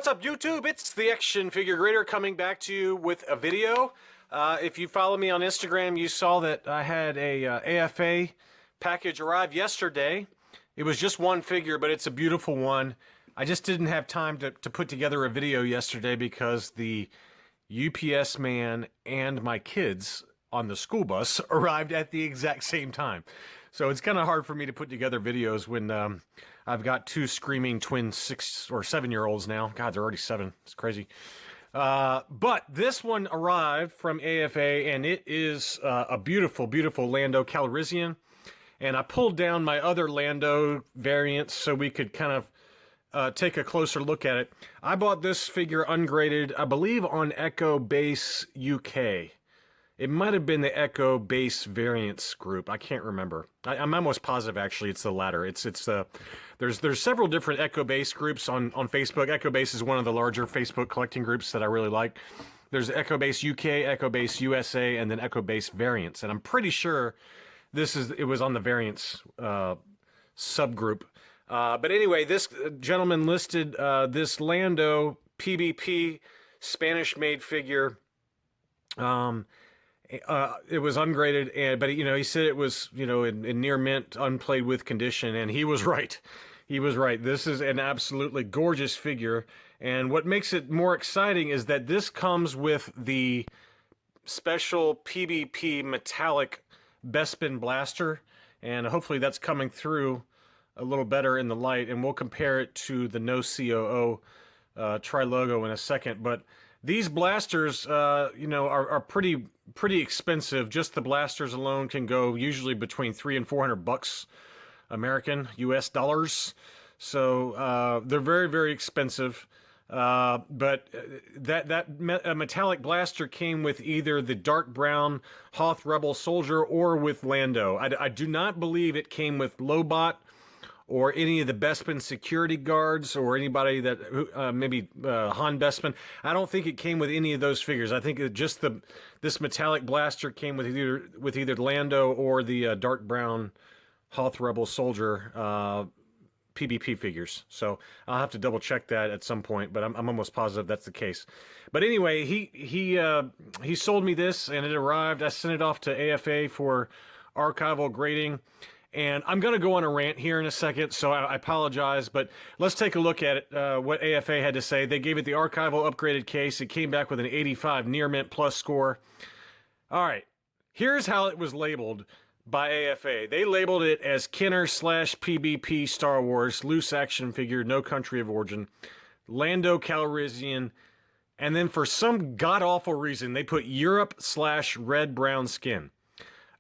What's up, YouTube? It's the Action Figure Grader coming back to you with a video. If you follow me on Instagram, you saw that I had a AFA package arrive yesterday. It was just one figure, but it's a beautiful one. I just didn't have time to put together a video yesterday because the UPS man and my kids on the school bus arrived at the exact same time. So it's kind of hard for me to put together videos when I've got two screaming twin 6 or 7 year olds now. God, they're already 7. It's crazy. But this one arrived from AFA, and it is a beautiful, beautiful Lando Calrissian. And I pulled down my other Lando variants so we could kind of take a closer look at it. I bought this figure ungraded, I believe, on Echo Base UK. It might have been the Echo Base Variants group. I can't remember. I'm almost positive, actually, it's the latter. There's several different Echo Base groups on Facebook. Echo Base is one of the larger Facebook collecting groups that I really like. There's Echo Base UK, Echo Base USA, and then Echo Base Variants. And I'm pretty sure it was on the Variants subgroup. But anyway, this gentleman listed this Lando PBP Spanish-made figure. It was ungraded, but he said it was, in near mint, unplayed with condition, and he was right. He was right. This is an absolutely gorgeous figure, and what makes it more exciting is that this comes with the special PBP metallic Bespin blaster, and hopefully that's coming through a little better in the light, and we'll compare it to the No COO tri-logo in a second, but these blasters, are pretty expensive. Just the blasters alone can go usually between $300 and $400 American, US dollars. So they're very, very expensive. But that metallic blaster came with either the dark brown Hoth Rebel Soldier or with Lando. I do not believe it came with Lobot or any of the Bespin security guards, or anybody that maybe Han Bespin. I don't think it came with any of those figures. I think it just this metallic blaster came with either Lando or the dark brown Hoth Rebel Soldier PBP figures. So I'll have to double check that at some point, but I'm almost positive that's the case. But anyway, he sold me this, and it arrived. I sent it off to AFA for archival grading. And I'm going to go on a rant here in a second, so I apologize, but let's take a look at it, what AFA had to say. They gave it the archival upgraded case. It came back with an 85 near mint plus score. All right, here's how it was labeled by AFA. They labeled it as Kenner / PBP Star Wars, loose action figure, no country of origin, Lando Calrissian, and then for some god-awful reason, they put Europe / red-brown skin.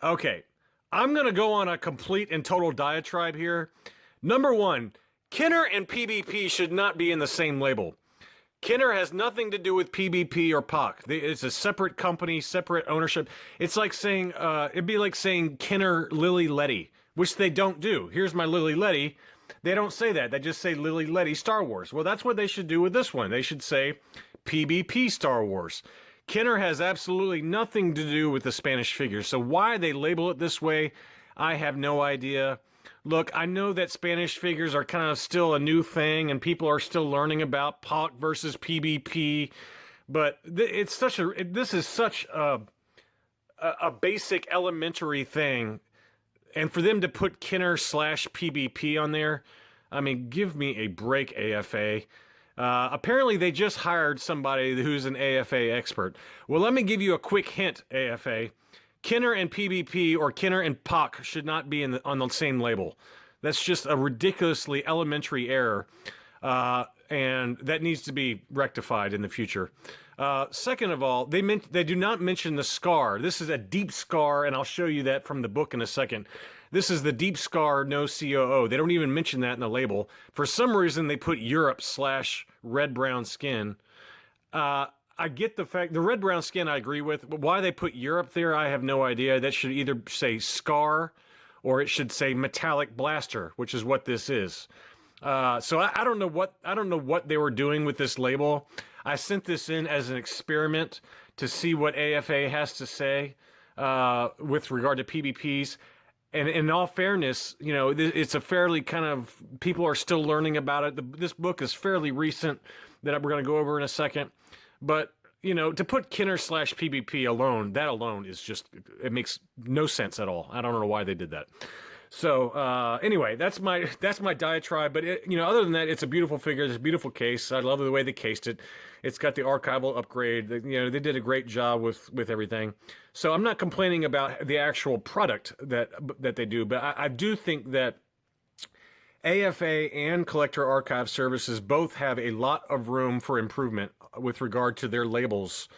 Okay. I'm going to go on a complete and total diatribe here. Number one, Kenner and PBP should not be in the same label. Kenner has nothing to do with PBP or POC. It's a separate company, separate ownership. It's like saying, it'd be like saying Kenner Lily Letty, which they don't do. Here's my Lily Letty. They don't say that. They just say Lily Letty Star Wars. Well, that's what they should do with this one. They should say PBP Star Wars. Kenner has absolutely nothing to do with the Spanish figures, so why they label it this way, I have no idea. Look, I know that Spanish figures are kind of still a new thing, and people are still learning about POC versus PBP, but this is such a basic elementary thing, and for them to put Kenner / PBP on there, I mean, give me a break, AFA. Apparently they just hired somebody who's an AFA expert. Well, let me give you a quick hint, AFA. Kenner and PBP or Kenner and POC should not be on the same label. That's just a ridiculously elementary error, and that needs to be rectified in the future. Second of all, they do not mention the Scar. This is a deep Scar, and I'll show you that from the book in a second. This is the deep Scar, no COO. They don't even mention that in the label. For some reason, they put Europe / red-brown skin. I get the fact, the red-brown skin I agree with, but why they put Europe there, I have no idea. That should either say Scar, or it should say Metallic Blaster, which is what this is. So I don't know what they were doing with this label. I sent this in as an experiment to see what AFA has to say with regard to PBPs. And in all fairness, it's a fairly kind of, people are still learning about it. This book is fairly recent. that we're going to go over in a second. But, you know, to put Kenner slash PBP alone, that alone is just, it makes no sense at all. I don't know why they did that. So anyway, that's my diatribe. But you know, other than that, it's a beautiful figure. It's a beautiful case. I love the way they cased it. It's got the archival upgrade. You know, they did a great job with everything. So I'm not complaining about the actual product that they do, but I do think that AFA and Collector Archive Services both have a lot of room for improvement with regard to their labels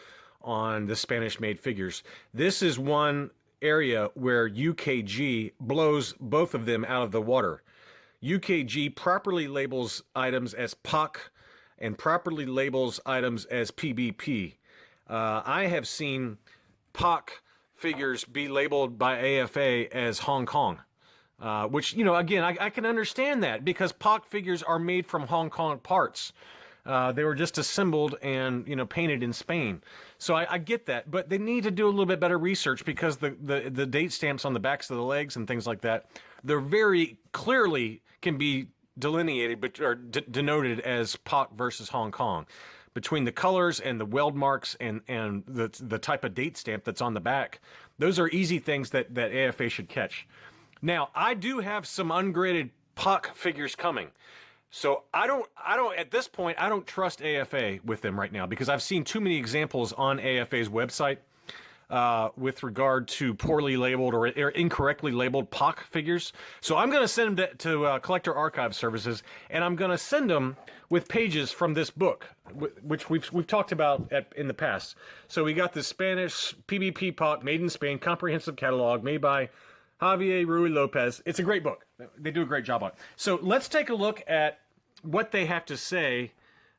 on the Spanish-made figures. This is one area where UKG blows both of them out of the water. UKG properly labels items as POC and properly labels items as PBP. I have seen POC figures be labeled by AFA as Hong Kong. Which, you know, again, I can understand that because POC figures are made from Hong Kong parts. They were just assembled and, you know, painted in Spain. So I get that, but they need to do a little bit better research because the date stamps on the backs of the legs and things like that, they're very clearly can be delineated or denoted as POC versus Hong Kong. Between the colors and the weld marks and the type of date stamp that's on the back, those are easy things that AFA should catch. Now, I do have some ungraded POC figures coming. So I don't at this point, I don't trust AFA with them right now because I've seen too many examples on AFA's website with regard to poorly labeled or incorrectly labeled POC figures. So I'm going to send them to Collector Archive Services, and I'm going to send them with pages from this book, which we've talked about in the past. So we got the Spanish PBP POC Made in Spain comprehensive catalog made by Javier Ruy Lopez. It's a great book. They do a great job on it. So let's take a look at what they have to say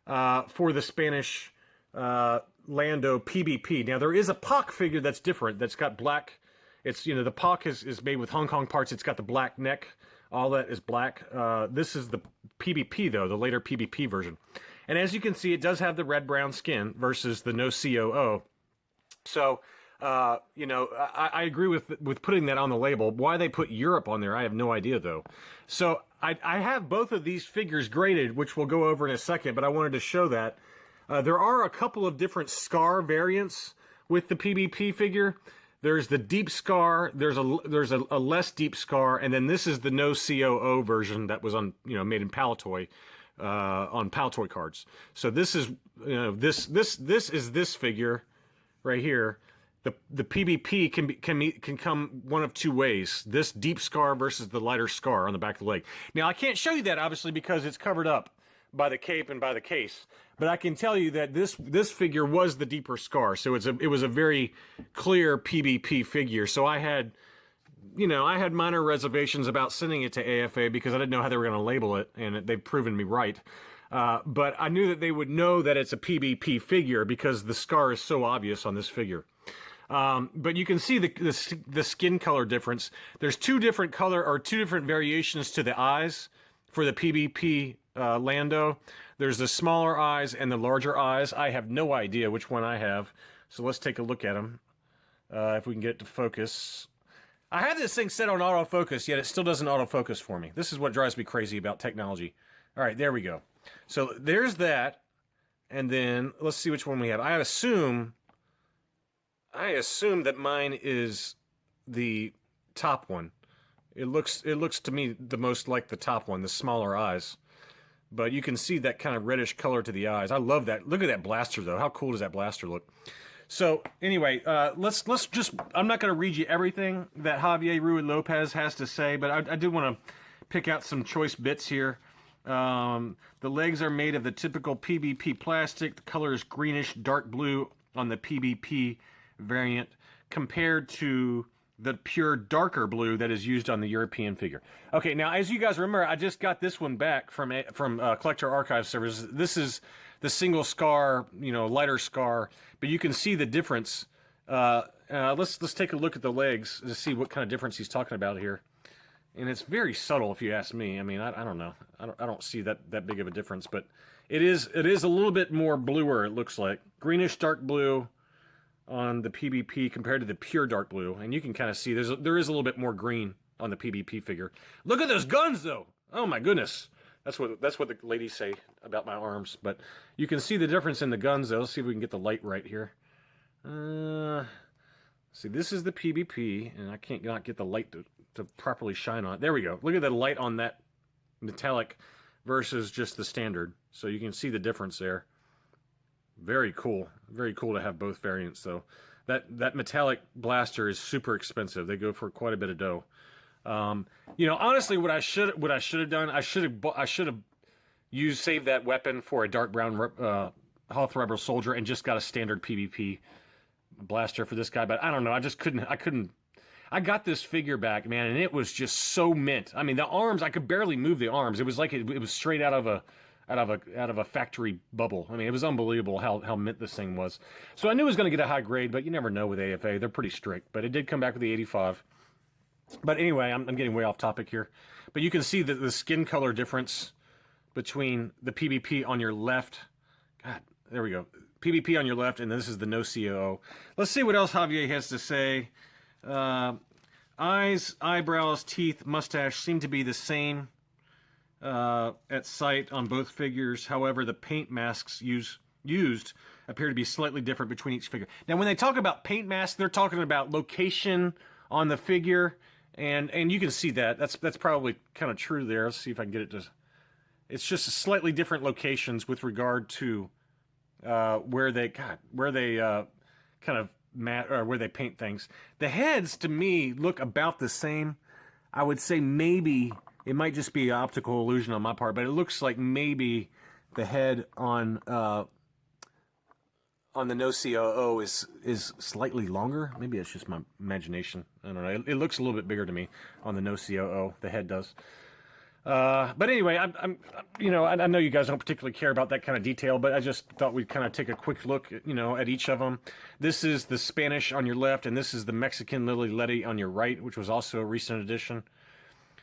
for the Spanish Lando PBP. Now, there is a POC figure that's different, that's got black. It's, you know, the POC is made with Hong Kong parts. It's got the black neck. All that is black. This is the PBP, though, the later PBP version. And as you can see, it does have the red-brown skin versus the no COO. So, you know, I agree with putting that on the label. Why they put Europe on there, I have no idea, though. So I have both of these figures graded, which we'll go over in a second, but I wanted to show that. There are a couple of different Scar variants with the PBP figure. There's the deep Scar, there's a less deep Scar, and then this is the no COO version that was on, you know, made in Palatoy, on Palatoy cards. So this is, you know, this is this figure right here. The PBP can come one of two ways. This deep Scar versus the lighter Scar on the back of the leg. Now, I can't show you that, obviously, because it's covered up by the cape and by the case. But I can tell you that this figure was the deeper Scar. So it was a very clear PBP figure. So I had minor reservations about sending it to AFA because I didn't know how they were going to label it, and they've proven me right. But I knew that they would know that it's a PBP figure because the Scar is so obvious on this figure. But you can see the skin color difference. There's two different variations to the eyes for the PBP Lando. There's the smaller eyes and the larger eyes. I have no idea which one I have. So let's take a look at them. If we can get it to focus. I have this thing set on autofocus, yet it still doesn't autofocus for me. This is what drives me crazy about technology. All right, there we go. So there's that. And then let's see which one we have. I assume that mine is the top one. It looks to me the most like the top one, the smaller eyes. But you can see that kind of reddish color to the eyes. I love that. Look at that blaster, though. How cool does that blaster look? So anyway, let's just. I'm not going to read you everything that Javier Ruy Lopez has to say, but I do want to pick out some choice bits here. The legs are made of the typical PBP plastic. The color is greenish, dark blue on the PBP variant compared to the pure darker blue that is used on the European figure. Okay, now as you guys remember, I just got this one back from Collector Archive Services. This is the single Scar, you know, lighter Scar, but you can see the difference. Let's take a look at the legs to see what kind of difference he's talking about here. And it's very subtle, if you ask me. I mean, I don't know. I don't see that big of a difference, but it is a little bit more bluer. It looks like greenish, dark blue on the PBP compared to the pure dark blue, and you can kind of see there is a little bit more green on the PBP figure. Look at those guns, though. Oh my goodness, That's what the ladies say about my arms. But you can see the difference in the guns, though. Let's see if we can get the light right here. See, this is the PBP, and I can't not get the light to properly shine on it. There we go. Look at the light on that metallic versus just the standard. So you can see the difference there. Very cool. Very cool to have both variants, though. That metallic blaster is super expensive. They go for quite a bit of dough. You know, honestly, what I should have done, I should have saved that weapon for a dark brown Hoth Rebel soldier and just got a standard PvP blaster for this guy. But I don't know. I just couldn't. I got this figure back, man, and it was just so mint. I mean, the arms, I could barely move the arms. It was like it was straight out of a factory bubble. I mean, it was unbelievable how mint this thing was. So I knew it was going to get a high grade, but you never know with AFA. They're pretty strict. But it did come back with the 85. But anyway, I'm getting way off topic here. But you can see the skin color difference between the PBP on your left. God, there we go. PBP on your left, and this is the no COO. Let's see what else Javier has to say. Eyes, eyebrows, teeth, mustache seem to be the same at sight on both figures. However, the paint masks used appear to be slightly different between each figure. Now, when they talk about paint masks, they're talking about location on the figure, and you can see that. That's probably kind of true there. Let's see if I can get it to... It's just slightly different locations with regard to where they kind of where they paint things. The heads, to me, look about the same. I would say maybe it might just be an optical illusion on my part, but it looks like maybe the head on the no COO is slightly longer. Maybe it's just my imagination. I don't know. It looks a little bit bigger to me on the no COO. The head does. But anyway, I'm you know, I know you guys don't particularly care about that kind of detail, but I just thought we'd kind of take a quick look, you know, at each of them. This is the Spanish on your left, and this is the Mexican Lily Letty on your right, which was also a recent addition.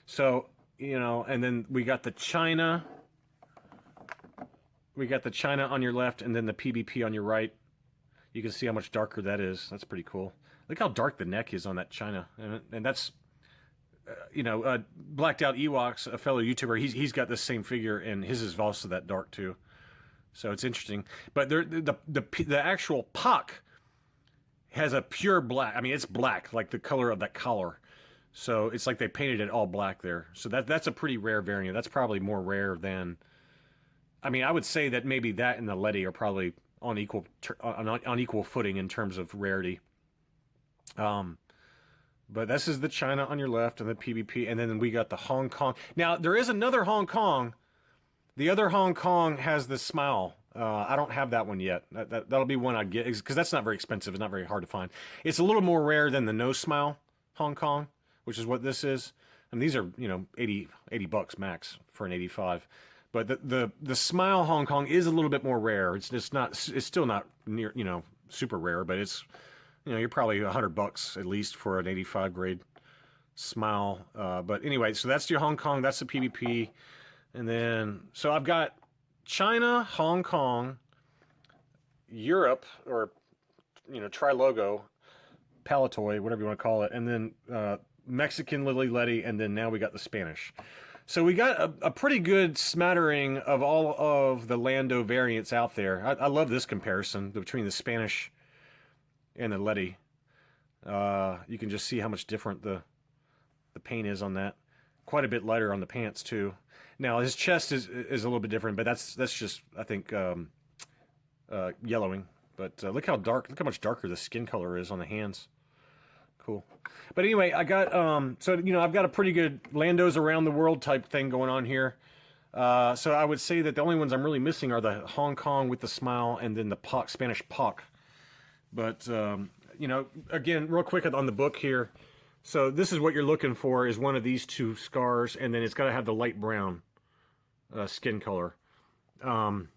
So, you know, and then we got the China. We got the China on your left, and then the PBP on your right. You can see how much darker that is. That's pretty cool. Look how dark the neck is on that China, and that's... you know, Blacked Out Ewoks, a fellow YouTuber, he's got the same figure, and his is also that dark too. So it's interesting. But the actual puck has a pure black. I mean, it's black, like the color of that collar. So it's like they painted it all black there. So that's a pretty rare variant. That's probably more rare than... I mean, I would say that maybe that and the Letty are probably on equal footing in terms of rarity. But this is the China on your left and the PBP, and then we got the Hong Kong. Now, there is another Hong Kong. The other Hong Kong has the smile. I don't have that one yet. That'll be one I'd get, because that's not very expensive. It's not very hard to find. It's a little more rare than the no smile Hong Kong, which is what this is. And these are, you know, 80 bucks max for an 85. But the smile Hong Kong is a little bit more rare. It's still not near, you know, super rare, but it's... You know, you're probably $100 at least for an 85 grade smile. But anyway, so that's your Hong Kong. That's the PvP. And then, so I've got China, Hong Kong, Europe, or, you know, Tri-Logo, Palatoy, whatever you want to call it. And then Mexican Lily Letty. And then now we got the Spanish. So we got a pretty good smattering of all of the Lando variants out there. I love this comparison between the Spanish and the Letty. You can just see how much different the paint is on that. Quite a bit lighter on the pants too. Now his chest is a little bit different, but that's just, I think, yellowing. But look how much darker the skin color is on the hands. Cool. But anyway, I got so you know, I've got a pretty good Lando's around the world type thing going on here. So I would say that the only ones I'm really missing are the Hong Kong with the smile and then the Spanish POC. But, you know, again, real quick on the book here. So this is what you're looking for, is one of these two scars, and then it's got to have the light brown skin color. And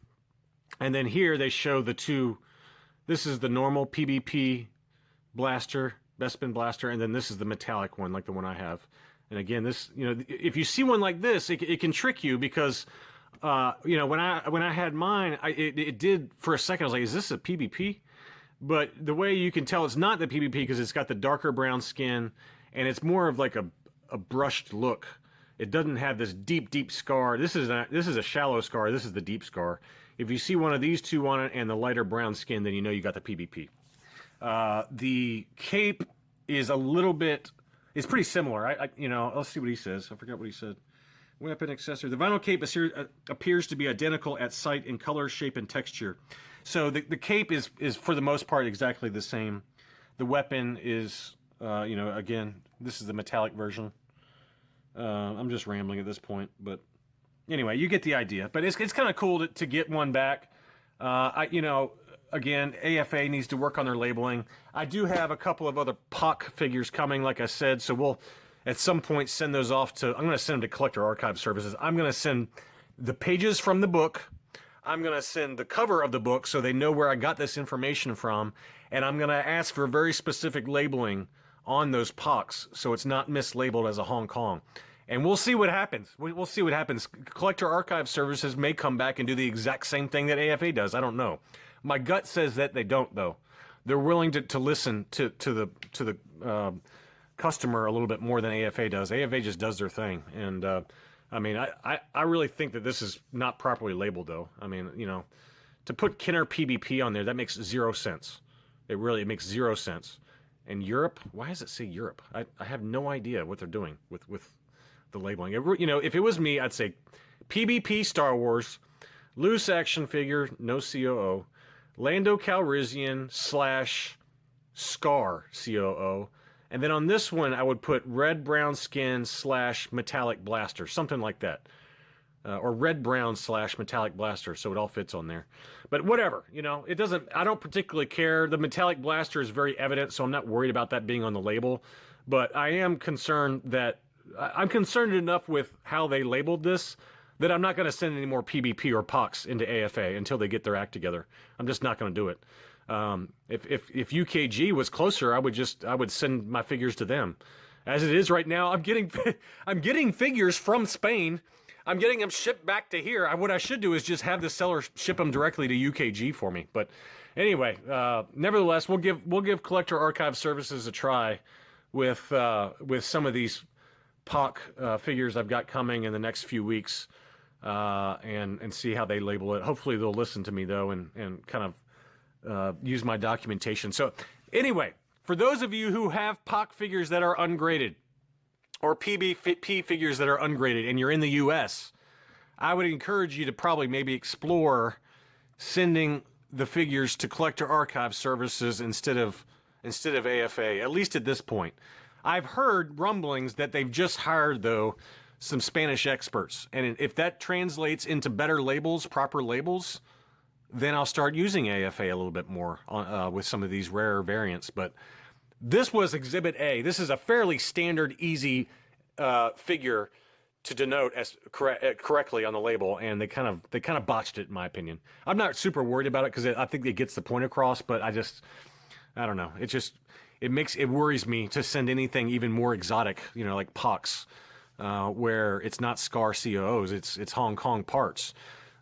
then here they show the two. This is the normal PBP blaster, Bespin blaster, and then this is the metallic one, like the one I have. And again, this, you know, if you see one like this, it can trick you because... you know, when I had mine, it did, for a second, I was like, is this a PBP? But the way you can tell it's not the PBP because it's got the darker brown skin and it's more of like a brushed look. It doesn't have this deep, deep scar. This is a shallow scar. This is the deep scar. If you see one of these two on it and the lighter brown skin, then you know you got the PBP. The cape is a little bit, it's pretty similar. You know, let's see what he says. I forgot what he said. Weapon accessory. The vinyl cape appears to be identical at sight in color, shape, and texture. So the cape is for the most part exactly the same. The weapon is, you know, again, this is the metallic version. I'm just rambling at this point, but anyway, you get the idea. But it's kind of cool to get one back. You know, again, AFA needs to work on their labeling. I do have a couple of other POC figures coming, like I said, so we'll at some point send those off to, I'm going to send them to Collector Archive Services. I'm going to send the pages from the book. I'm going to send the cover of the book so they know where I got this information from. And I'm going to ask for very specific labeling on those POCs so it's not mislabeled as a Hong Kong. And we'll see what happens. We'll see what happens. Collector Archive Services may come back and do the exact same thing that AFA does. I don't know. My gut says that they don't, though. They're willing to listen to the customer a little bit more than AFA does. AFA just does their thing. And, I mean, I really think that this is not properly labeled, though. I mean, you know, to put Kenner PBP on there, that makes 0 sense. It makes 0 sense. And Europe, why does it say Europe? I have no idea what they're doing with the labeling. You know, if it was me, I'd say PBP Star Wars, loose action figure, no COO, Lando Calrissian / Scar COO, and then on this one I would put red brown skin / metallic blaster, something like that, or red brown / metallic blaster, so it all fits on there. But whatever, you know, it doesn't. I don't particularly care. The metallic blaster is very evident, so I'm not worried about that being on the label. But I am concerned that I'm concerned enough with how they labeled this that I'm not going to send any more PBP or POCs into AFA until they get their act together. I'm just not going to do it. If UKG was closer, I would send my figures to them. As it is right now, I'm getting figures from Spain. I'm getting them shipped back to here. What I should do is just have the seller ship them directly to UKG for me. But anyway, nevertheless, we'll give Collector Archive Services a try with some of these POC figures I've got coming in the next few weeks, and see how they label it. Hopefully they'll listen to me, though, and kind of use my documentation. So anyway, for those of you who have POC figures that are ungraded, or PBP figures that are ungraded, and you're in the U.S., I would encourage you to probably maybe explore sending the figures to Collector Archive Services instead of AFA, at least at this point. I've heard rumblings that they've just hired, though, some Spanish experts. And if that translates into better labels, proper labels, then I'll start using AFA a little bit more with some of these rarer variants. But this was Exhibit A. This is a fairly standard, easy figure to denote as correctly on the label, and they kind of botched it, in my opinion. I'm not super worried about it because I think it gets the point across, but I don't know. It worries me to send anything even more exotic, you know, like POCs, where it's not Scar COOs, it's Hong Kong parts.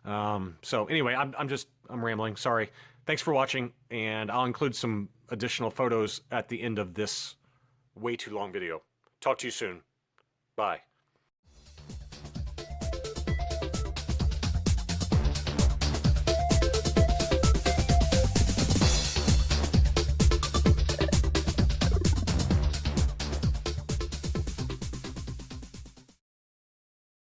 So anyway, I'm rambling. Sorry. Thanks for watching, and I'll include some additional photos at the end of this way too long video. Talk to you soon. Bye.